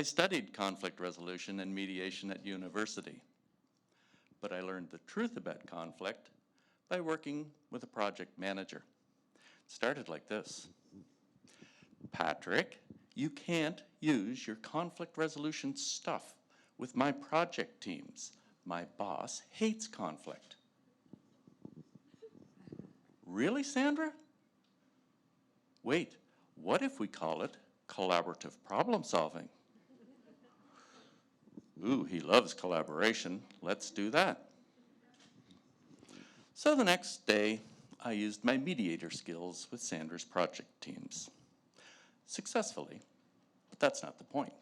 I studied conflict resolution and mediation at university, but I learned the truth about conflict by working with a project manager. It started like this. Patrick, you can't use your conflict resolution stuff with my project teams. My boss hates conflict. Really, Sandra? Wait, what if we call it collaborative problem solving? Ooh, he loves collaboration. Let's do that. So the next day, I used my mediator skills with Sandra's project teams. Successfully, but that's not the point.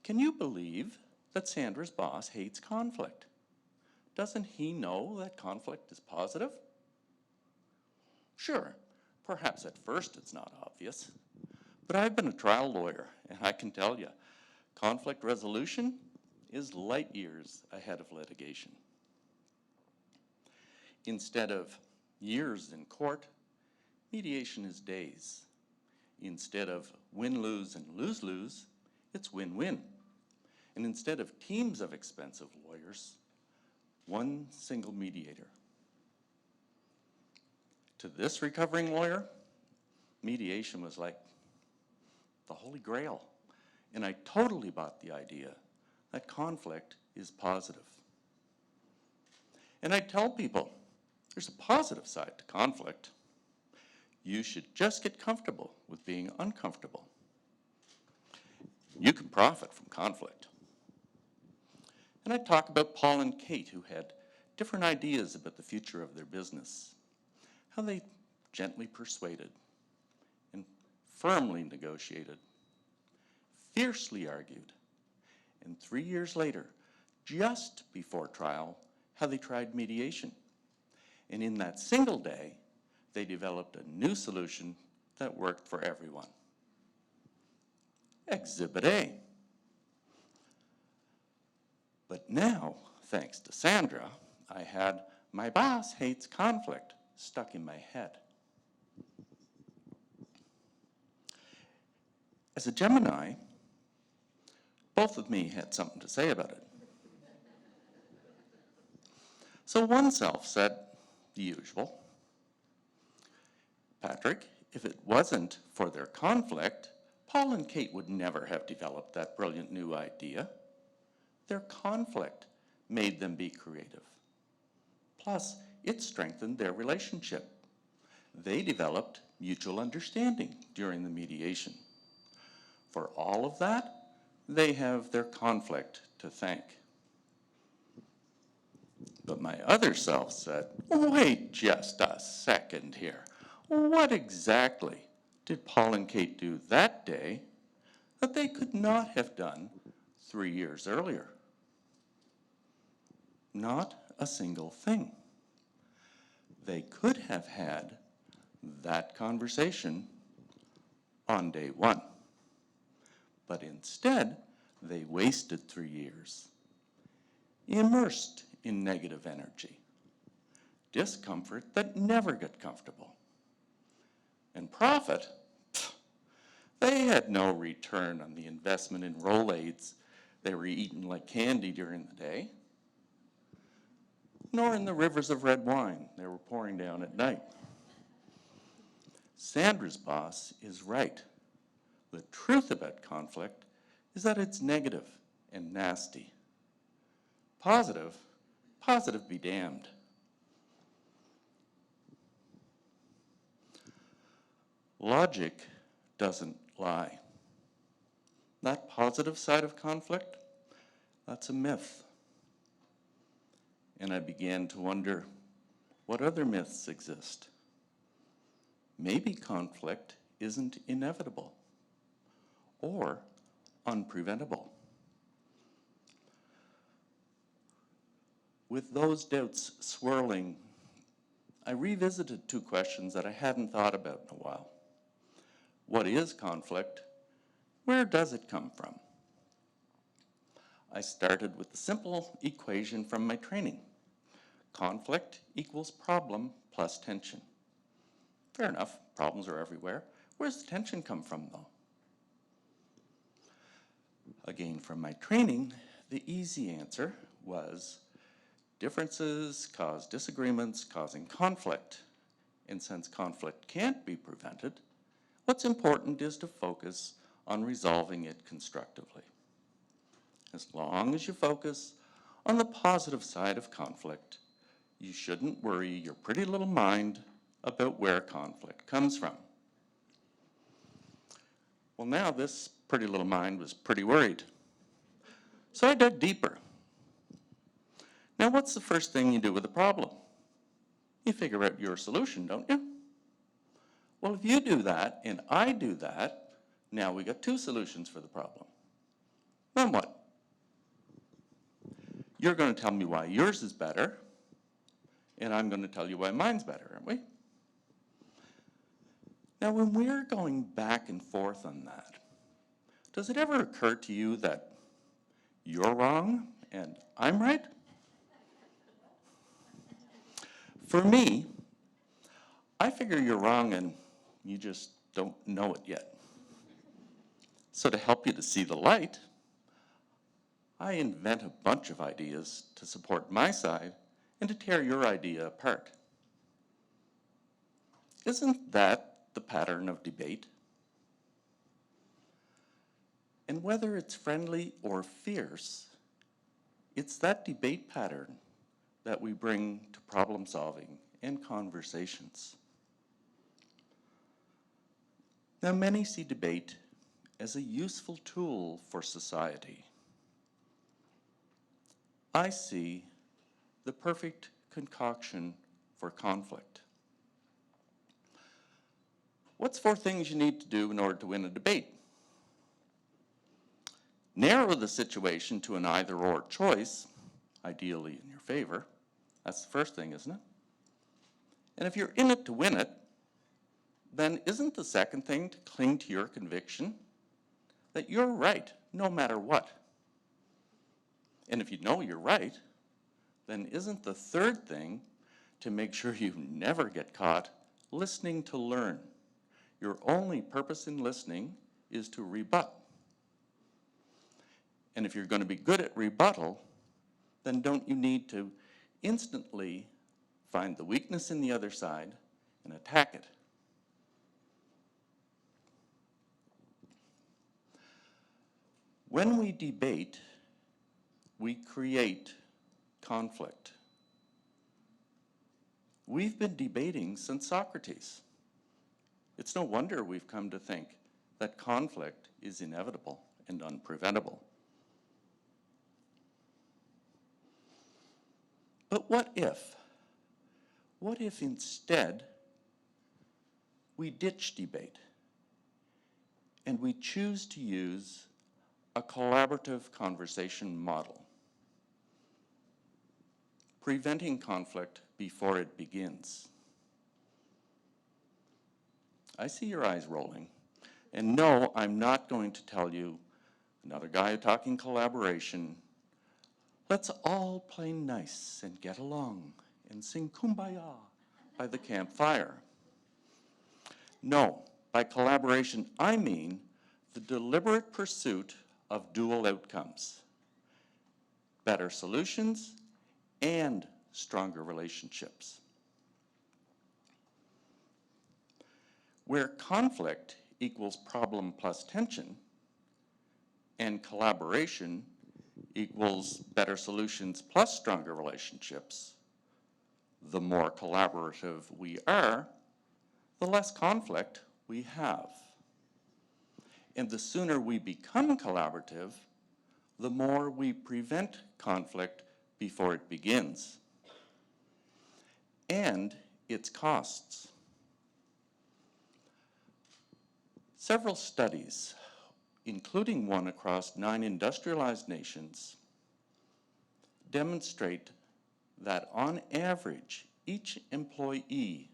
Can you believe that Sandra's boss hates conflict? Doesn't he know that conflict is positive? Sure, perhaps at first it's not obvious, but I've been a trial lawyer, and I can tell you, conflict resolution is light years ahead of litigation. Instead of years in court, mediation is days. Instead of win-lose and lose-lose, it's win-win. And instead of teams of expensive lawyers, one single mediator. To this recovering lawyer, mediation was like the Holy Grail. And I totally bought the idea that conflict is positive. And I tell people, there's a positive side to conflict. You should just get comfortable with being uncomfortable. You can profit from conflict. And I talk about Paul and Kate, who had different ideas about the future of their business, how they gently persuaded and firmly negotiated, fiercely argued, and 3 years later, just before trial, how they tried mediation. And in that single day, they developed a new solution that worked for everyone. Exhibit A. But now, thanks to Sandra, I had my boss hates conflict stuck in my head. As a Gemini, both of me had something to say about it. So one self said the usual. Patrick, if it wasn't for their conflict, Paul and Kate would never have developed that brilliant new idea. Their conflict made them be creative. Plus, it strengthened their relationship. They developed mutual understanding during the mediation. For all of that, they have their conflict to thank. But my other self said, wait just a second here. What exactly did Paul and Kate do that day that they could not have done 3 years earlier? Not a single thing. They could have had that conversation on day 1. But instead, they wasted 3 years, immersed in negative energy, discomfort that never got comfortable. And profit, they had no return on the investment in Rolaids they were eating like candy during the day, nor in the rivers of red wine they were pouring down at night. Sandra's boss is right. The truth about conflict is that it's negative and nasty. Positive be damned. Logic doesn't lie. That positive side of conflict, that's a myth. And I began to wonder, what other myths exist? Maybe conflict isn't inevitable or unpreventable. With those doubts swirling, I revisited 2 questions that I hadn't thought about in a while. What is conflict? Where does it come from? I started with the simple equation from my training. Conflict equals problem plus tension. Fair enough, problems are everywhere. Where's the tension come from, though? Again, from my training, the easy answer was differences cause disagreements, causing conflict. And since conflict can't be prevented, what's important is to focus on resolving it constructively. As long as you focus on the positive side of conflict, you shouldn't worry your pretty little mind about where conflict comes from. Well, now this pretty little mind was pretty worried. So I dug deeper. Now, what's the first thing you do with a problem? You figure out your solution, don't you? Well, if you do that and I do that, now we got two solutions for the problem. Then what? You're going to tell me why yours is better, and I'm going to tell you why mine's better, aren't we? Now, when we're going back and forth on that, does it ever occur to you that you're wrong and I'm right? For me, I figure you're wrong and you just don't know it yet. So to help you to see the light, I invent a bunch of ideas to support my side and to tear your idea apart. Isn't that the pattern of debate? And whether it's friendly or fierce, it's that debate pattern that we bring to problem solving and conversations. Now, many see debate as a useful tool for society. I see the perfect concoction for conflict. What's 4 things you need to do in order to win a debate? Narrow the situation to an either-or choice, ideally in your favor. That's the first thing, isn't it? And if you're in it to win it, then isn't the second thing to cling to your conviction that you're right no matter what? And if you know you're right, then isn't the third thing to make sure you never get caught listening to learn? Your only purpose in listening is to rebut. And if you're going to be good at rebuttal, then don't you need to instantly find the weakness in the other side and attack it? When we debate, we create conflict. We've been debating since Socrates. It's no wonder we've come to think that conflict is inevitable and unpreventable. But what if? What if instead we ditch debate and we choose to use a collaborative conversation model, preventing conflict before it begins? I see your eyes rolling. And no, I'm not going to tell you, another guy talking collaboration, let's all play nice and get along and sing Kumbaya by the campfire. No, by collaboration, I mean the deliberate pursuit of dual outcomes, better solutions and stronger relationships. Where conflict equals problem plus tension and collaboration equals better solutions plus stronger relationships, the more collaborative we are, the less conflict we have. And the sooner we become collaborative, the more we prevent conflict before it begins. And its costs. Several studies, including one across 9 industrialized nations, demonstrate that on average, each employee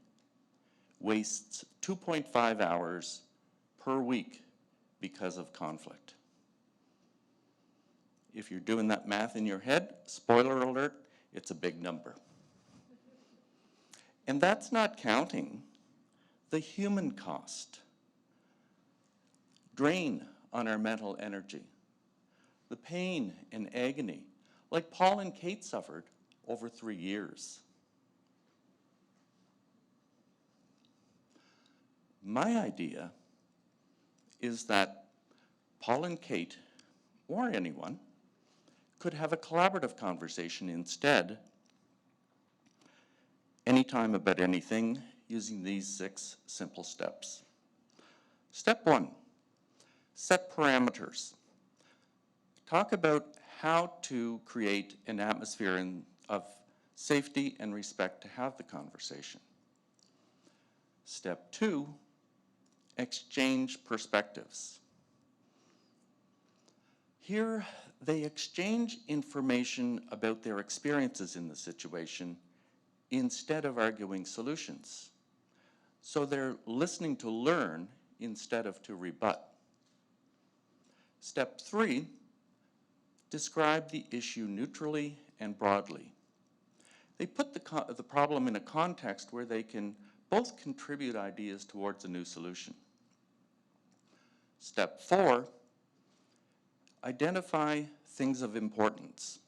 wastes 2.5 hours per week because of conflict. If you're doing that math in your head, spoiler alert, it's a big number. And that's not counting the human cost, drain on our mental energy, the pain and agony, like Paul and Kate suffered over 3 years. My idea is that Paul and Kate, or anyone, could have a collaborative conversation instead, anytime about anything, using these 6 simple steps. Step 1, set parameters. Talk about how to create an atmosphere of safety and respect to have the conversation. Step 2, exchange perspectives. Here, they exchange information about their experiences in the situation instead of arguing solutions. So they're listening to learn instead of to rebut. Step 3, describe the issue neutrally and broadly. They put the problem in a context where they can both contribute ideas towards a new solution. Step 4, identify things of importance.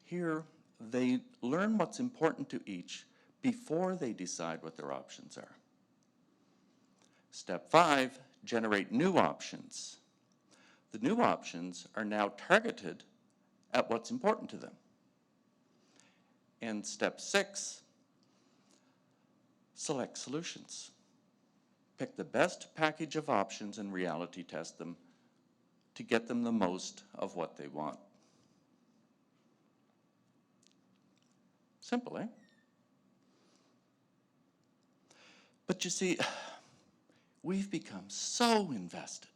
Here, they learn what's important to each before they decide what their options are. Step 5, generate new options. The new options are now targeted at what's important to them. And step 6, select solutions. Pick the best package of options and reality test them to get them the most of what they want. Simple, eh? But you see, we've become so invested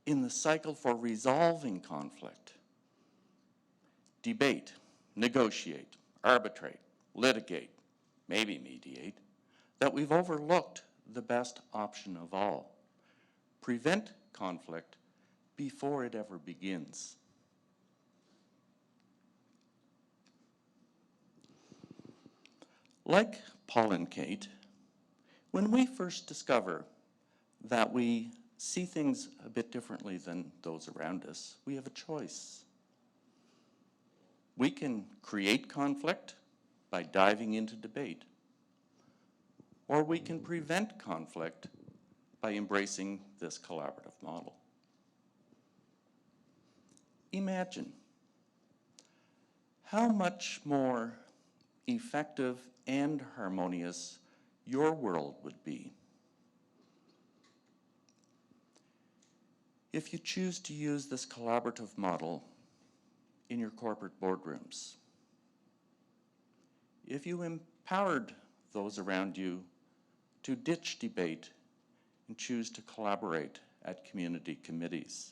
in the cycle for resolving conflict. Debate, negotiate, arbitrate, litigate, maybe mediate, that we've overlooked the best option of all. Prevent conflict before it ever begins. Like Paul and Kate, when we first discover that we see things a bit differently than those around us, we have a choice. We can create conflict by diving into debate, or we can prevent conflict by embracing this collaborative model. Imagine how much more effective and harmonious your world would be if you choose to use this collaborative model in your corporate boardrooms. If you empowered those around you to ditch debate and choose to collaborate at community committees.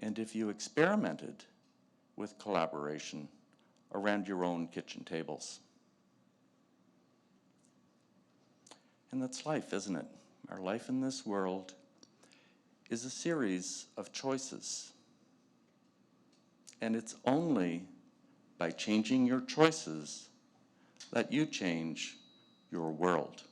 And if you experimented with collaboration around your own kitchen tables. And that's life, isn't it? Our life in this world is a series of choices. And it's only by changing your choices that you change your world.